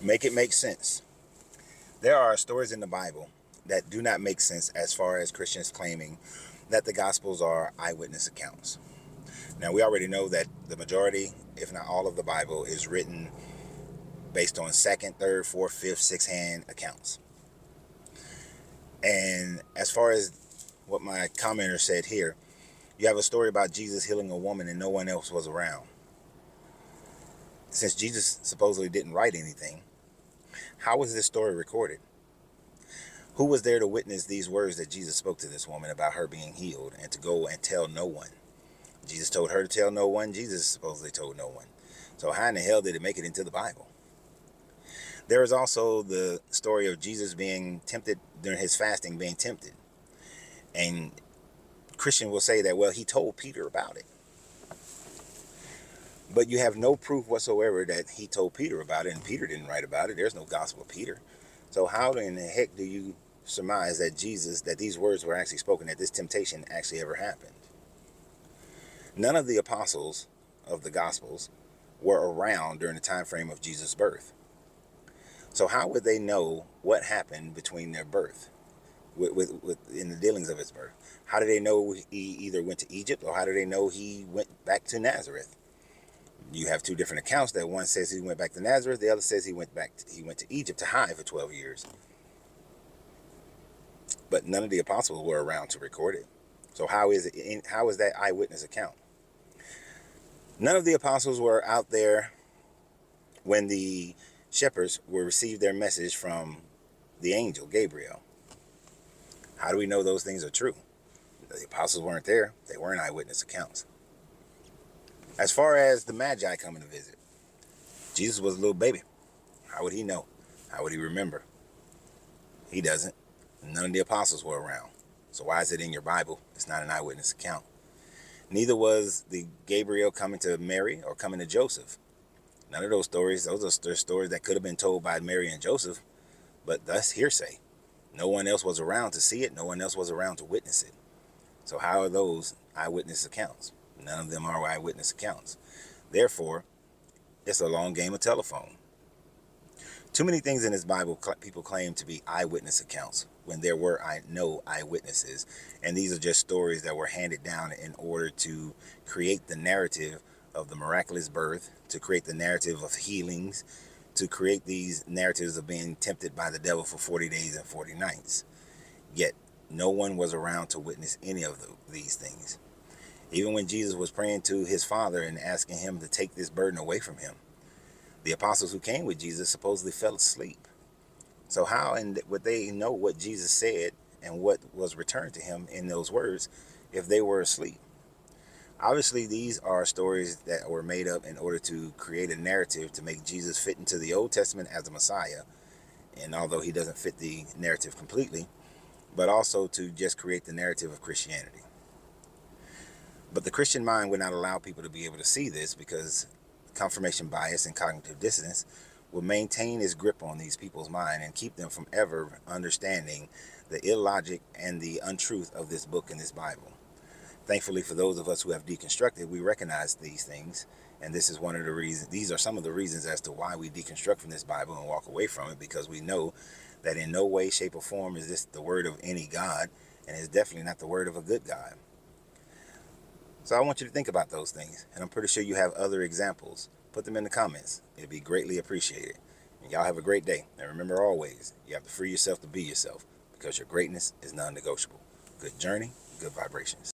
Make it make sense. There are stories in the Bible that do not make sense as far as Christians claiming that the Gospels are eyewitness accounts. Now, we already know that the majority, if not all of the Bible, is written based on second, third, fourth, fifth, sixth hand accounts. And as far as what my commenter said here, you have a story about Jesus healing a woman and no one else was around. Since Jesus supposedly didn't write anything, how was this story recorded? Who was there to witness these words that Jesus spoke to this woman about her being healed and to go and tell no one? Jesus told her to tell no one. Jesus supposedly told no one. So how in the hell did it make it into the Bible? There is also the story of Jesus being tempted during his fasting, being tempted. And Christian will say that, well, he told Peter about it. But you have no proof whatsoever that he told Peter about it, and Peter didn't write about it. There's no Gospel of Peter. So how in the heck do you surmise that these words were actually spoken, that this temptation actually ever happened? None of the apostles of the Gospels were around during the time frame of Jesus' birth. So how would they know what happened between their birth, in the dealings of his birth? How do they know he either went to Egypt, or how do they know he went back to Nazareth? You have two different accounts. That one says he went back to Nazareth, the other says he went to Egypt to hide for 12 years. But none of the apostles were around to record it. So how is that eyewitness account? None of the apostles were out there when the shepherds were received their message from the angel Gabriel. How do we know those things are true? The apostles weren't there. They weren't eyewitness accounts. As far as the Magi coming to visit, Jesus was a little baby. How would he know? How would he remember? He doesn't. None of the apostles were around. So why is it in your Bible? It's not an eyewitness account. Neither was the Gabriel coming to Mary or coming to Joseph. None of those stories. Those are stories that could have been told by Mary and Joseph, but that's hearsay. No one else was around to see it. No one else was around to witness it. So how are those eyewitness accounts? None of them are eyewitness accounts. Therefore, it's a long game of telephone. Too many things in this Bible people claim to be eyewitness accounts when there were no eyewitnesses. And these are just stories that were handed down in order to create the narrative of the miraculous birth, to create the narrative of healings, to create these narratives of being tempted by the devil for 40 days and 40 nights. Yet no one was around to witness any of these things. Even when Jesus was praying to his Father and asking him to take this burden away from him, the apostles who came with Jesus supposedly fell asleep. So how would they know what Jesus said and what was returned to him in those words if they were asleep? Obviously, these are stories that were made up in order to create a narrative to make Jesus fit into the Old Testament as the Messiah. And although he doesn't fit the narrative completely, but also to just create the narrative of Christianity. But the Christian mind would not allow people to be able to see this, because confirmation bias and cognitive dissonance will maintain its grip on these people's mind and keep them from ever understanding the illogic and the untruth of this book and this Bible. Thankfully, for those of us who have deconstructed, we recognize these things, and this is one of the reasons. These are some of the reasons as to why we deconstruct from this Bible and walk away from it, because we know that in no way, shape, or form is this the word of any God, and it's definitely not the word of a good God. So I want you to think about those things, and I'm pretty sure you have other examples. Put them in the comments. It'd be greatly appreciated. And y'all have a great day. And remember always, you have to free yourself to be yourself, because your greatness is non-negotiable. Good journey, good vibrations.